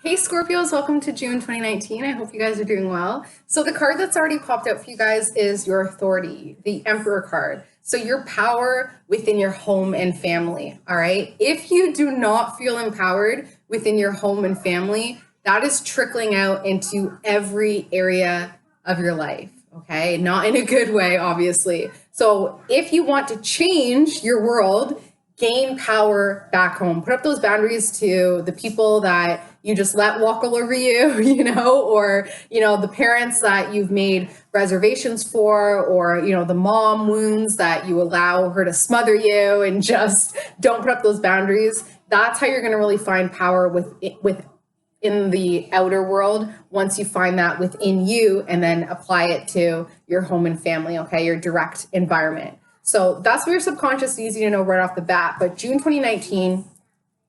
Hey Scorpios, welcome to June 2019. I hope you guys are doing well. So the card that's already popped out for you guys is your authority, the Emperor card. So your power within your home and family, all right? If you do not feel empowered within your home and family, that is trickling out into every area of your life, okay? Not in a good way, obviously. So if you want to change your world, gain power back home, put up those boundaries to the people that you just let walk all over you, or, the parents that you've made reservations for, or, the mom wounds that you allow her to smother you and just don't put up those boundaries. That's how you're going to really find power in the outer world once you find that within you and then apply it to your home and family, okay, your direct environment. So that's what your subconscious needs you to know right off the bat. But June 2019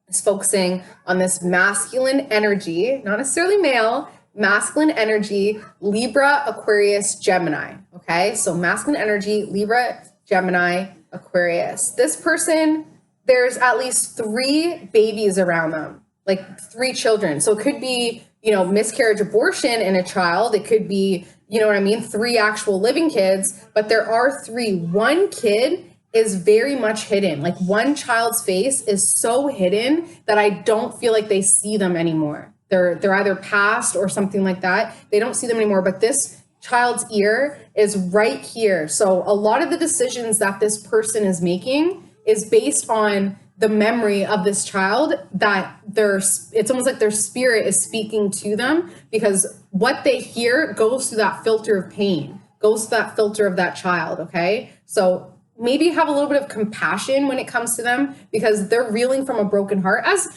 is focusing on this masculine energy, not necessarily male, masculine energy, Libra, Aquarius, Gemini. Okay, so masculine energy, Libra, Gemini, Aquarius. This person, there's at least 3 babies around them, like 3 children. So it could be, miscarriage, abortion in a child. It could be, 3 actual living kids, but there are 3. One kid is very much hidden. Like one child's face is so hidden that I don't feel like they see them anymore. They're either past or something like that. They don't see them anymore, but this child's ear is right here. So a lot of the decisions that this person is making is based on the memory of this child, that it's almost like their spirit is speaking to them, because what they hear goes through that filter of pain, goes through that filter of that child. Okay. So maybe have a little bit of compassion when it comes to them, because they're reeling from a broken heart, as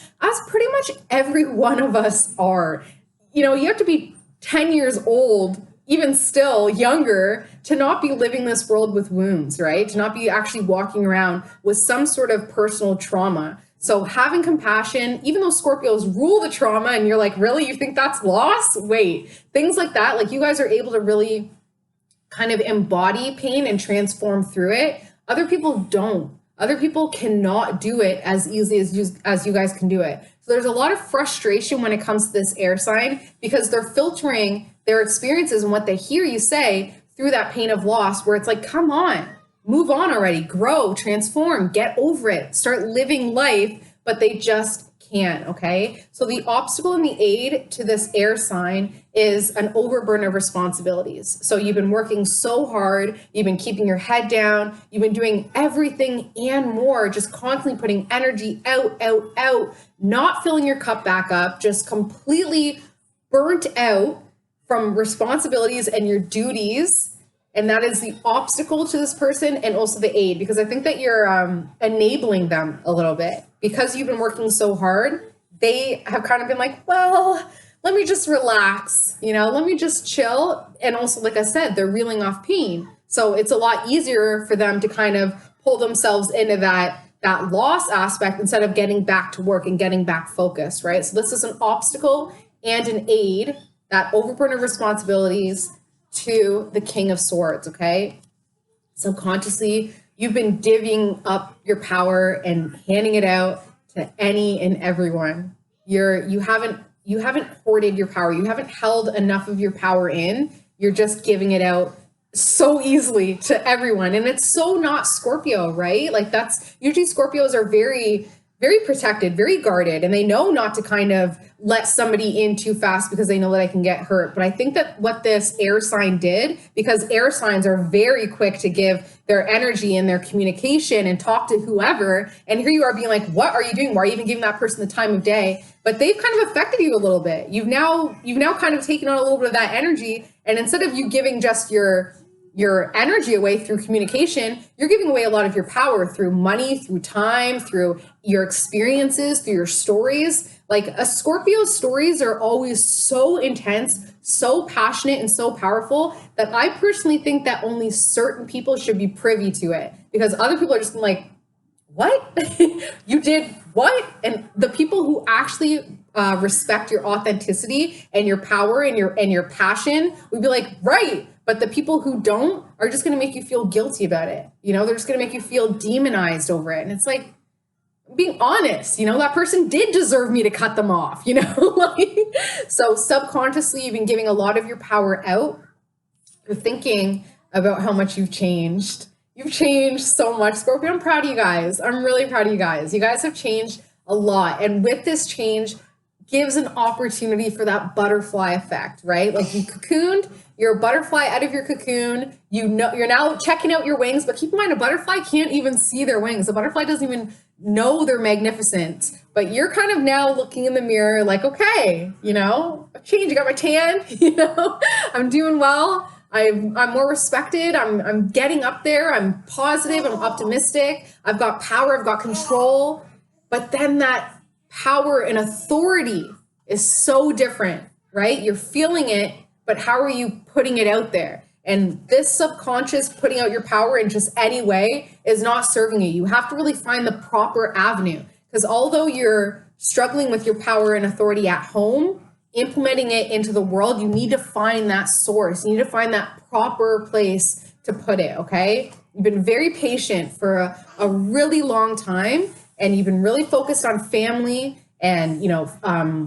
pretty much every one of us are. You have to be 10 years old, even still younger, to not be living this world with wounds, right? To not be actually walking around with some sort of personal trauma. So having compassion, even though Scorpios rule the trauma and you're like, really, you think that's loss? Wait, things like that. Like you guys are able to really kind of embody pain and transform through it. Other people don't. Other people cannot do it as easily as you guys can do it. So there's a lot of frustration when it comes to this air sign, because they're filtering their experiences and what they hear you say through that pain of loss, where it's like, come on, move on already, grow, transform, get over it, start living life, but they just can't, okay? So the obstacle and the aid to this air sign is an overburden of responsibilities. So you've been working so hard, you've been keeping your head down, you've been doing everything and more, just constantly putting energy out, not filling your cup back up, just completely burnt out from responsibilities and your duties. And that is the obstacle to this person, and also the aid, because I think that you're enabling them a little bit. Because you've been working so hard, they have kind of been like, well, let me just relax, let me just chill. And also, like I said, they're reeling off pain. So it's a lot easier for them to kind of pull themselves into that loss aspect instead of getting back to work and getting back focused, right? So this is an obstacle and an aid, that overburden of responsibilities, to the King of Swords, okay? Subconsciously, you've been divvying up your power and handing it out to any and everyone. You haven't hoarded your power. You haven't held enough of your power in. You're just giving it out so easily to everyone. And it's so not Scorpio, right? Like that's usually Scorpios are very, very protected, very guarded, and they know not to kind of let somebody in too fast because they know that I can get hurt. But I think that what this air sign did, because air signs are very quick to give their energy and their communication and talk to whoever, and here you are being like, what are you doing? Why are you even giving that person the time of day? But they've kind of affected you a little bit. You've now kind of taken on a little bit of that energy, and instead of you giving just your energy away through communication, you're giving away a lot of your power through money, through time, through your experiences, through your stories. Like a Scorpio's stories are always so intense, so passionate, and so powerful that I personally think that only certain people should be privy to it, because other people are just like, what? You did what? And the people who actually respect your authenticity and your power and your passion would be like, right. But the people who don't are just going to make you feel guilty about it. They're just going to make you feel demonized over it. And it's like, being honest, that person did deserve me to cut them off, like, so subconsciously you've been giving a lot of your power out. You're thinking about how much you've changed. You've changed so much, Scorpio. I'm proud of you guys. I'm really proud of you guys. You guys have changed a lot. And with this change gives an opportunity for that butterfly effect, right? Like you cocooned, you're a butterfly out of your cocoon. You're now checking out your wings, but keep in mind a butterfly can't even see their wings. A butterfly doesn't even know they're magnificent, but you're kind of now looking in the mirror like, okay, I've changed. I got my tan, I'm doing well. I'm more respected. I'm getting up there. I'm positive. I'm optimistic. I've got power. I've got control. But then that power and authority is so different, right? You're feeling it, but how are you putting it out there? And this subconscious putting out your power in just any way is not serving you. You have to really find the proper avenue, because although you're struggling with your power and authority at home, implementing it into the world, you need to find that source. You need to find that proper place to put it, okay? You've been very patient for a really long time, and you've been really focused on family and,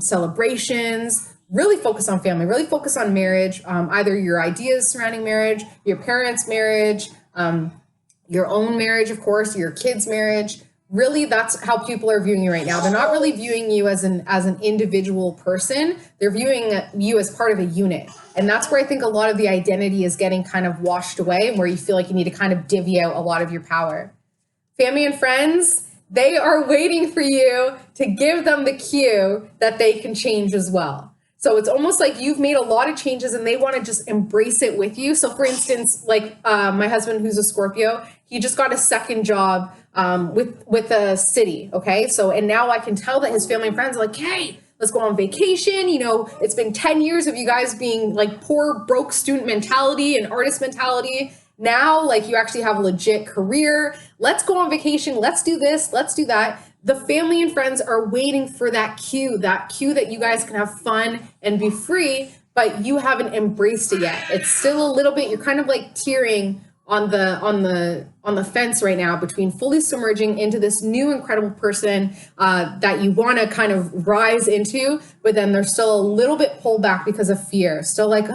celebrations, really focused on family, really focused on marriage, either your ideas surrounding marriage, your parents' marriage, your own marriage, of course, your kids' marriage. Really, that's how people are viewing you right now. They're not really viewing you as an individual person. They're viewing you as part of a unit. And that's where I think a lot of the identity is getting kind of washed away, where you feel like you need to kind of divvy out a lot of your power. Family and friends, they are waiting for you to give them the cue that they can change as well. So it's almost like you've made a lot of changes and they want to just embrace it with you. So for instance, like my husband, who's a Scorpio, he just got a second job with a city. Okay. So, and now I can tell that his family and friends are like, hey, let's go on vacation. It's been 10 years of you guys being like poor, broke student mentality and artist mentality. Now, like, you actually have a legit career. Let's go on vacation. Let's do this. Let's do that. The family and friends are waiting for that cue that you guys can have fun and be free, but you haven't embraced it yet. It's still a little bit, you're kind of like teetering on the fence right now between fully submerging into this new incredible person that you want to kind of rise into, but then there's still a little bit pulled back because of fear. Still like,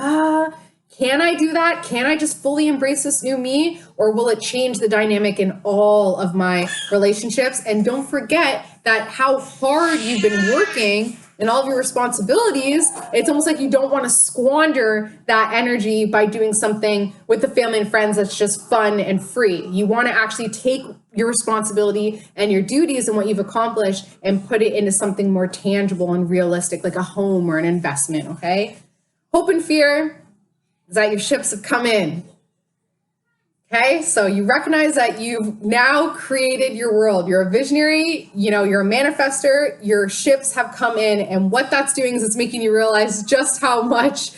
can I do that? Can I just fully embrace this new me? Or will it change the dynamic in all of my relationships? And don't forget that how hard you've been working and all of your responsibilities, it's almost like you don't want to squander that energy by doing something with the family and friends that's just fun and free. You want to actually take your responsibility and your duties and what you've accomplished and put it into something more tangible and realistic, like a home or an investment, okay? Hope and fear is that your ships have come in. Okay, so you recognize that you've now created your world. You're a visionary, you're a manifester, your ships have come in, and what that's doing is it's making you realize just how much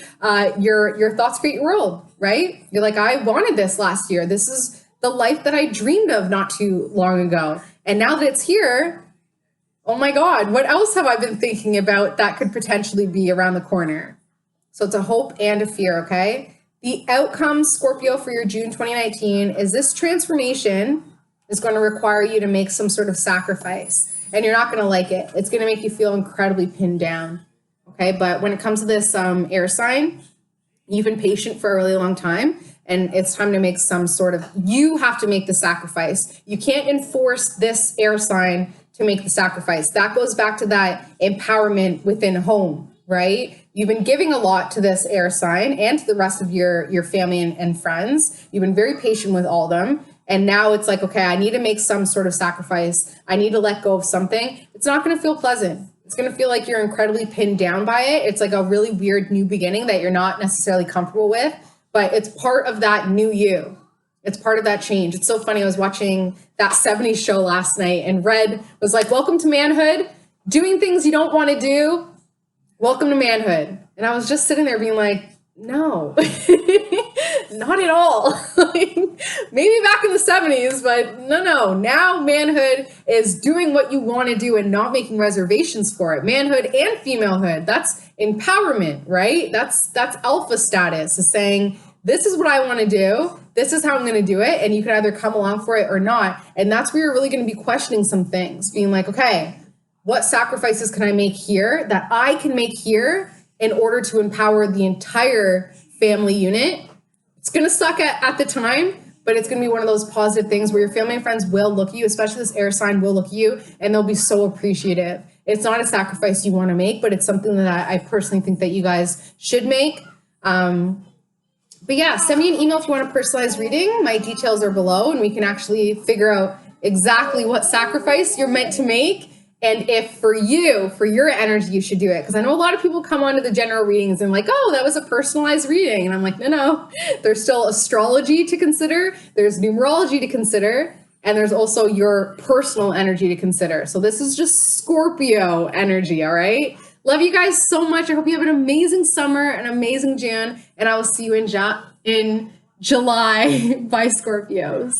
your thoughts create your world, right? You're like, I wanted this last year. This is the life that I dreamed of not too long ago. And now that it's here, oh my God, what else have I been thinking about that could potentially be around the corner? So it's a hope and a fear, okay? The outcome, Scorpio, for your June 2019 is this transformation is going to require you to make some sort of sacrifice. And you're not going to like it. It's going to make you feel incredibly pinned down, okay? But when it comes to this air sign, you've been patient for a really long time. And it's time to make you have to make the sacrifice. You can't enforce this air sign to make the sacrifice. That goes back to that empowerment within home, right? You've been giving a lot to this air sign and to the rest of your family and friends. You've been very patient with all of them. And now it's like, okay, I need to make some sort of sacrifice. I need to let go of something. It's not going to feel pleasant. It's going to feel like you're incredibly pinned down by it. It's like a really weird new beginning that you're not necessarily comfortable with, but it's part of that new you. It's part of that change. It's so funny. I was watching that 70s show last night and Red was like, welcome to manhood, doing things you don't want to do. Welcome to manhood. And I was just sitting there being like, no, not at all. Maybe back in the 70s, but no. Now manhood is doing what you want to do and not making reservations for it. Manhood and femalehood, that's empowerment, right? That's alpha status, is saying, this is what I want to do. This is how I'm going to do it. And you can either come along for it or not. And that's where you're really going to be questioning some things, being like, okay, what sacrifices can I make here that I can make here in order to empower the entire family unit? It's going to suck at the time, but it's going to be one of those positive things where your family and friends will look at you, especially this air sign will look at you, and they'll be so appreciative. It's not a sacrifice you want to make, but it's something that I personally think that you guys should make. But yeah, send me an email if you want a personalized reading. My details are below, and we can actually figure out exactly what sacrifice you're meant to make. And if for you, for your energy, you should do it. Because I know a lot of people come onto the general readings and like, oh, that was a personalized reading. And I'm like, no. There's still astrology to consider. There's numerology to consider. And there's also your personal energy to consider. So this is just Scorpio energy, all right? Love you guys so much. I hope you have an amazing summer, an amazing June, and I will see you in July. Bye, Scorpios.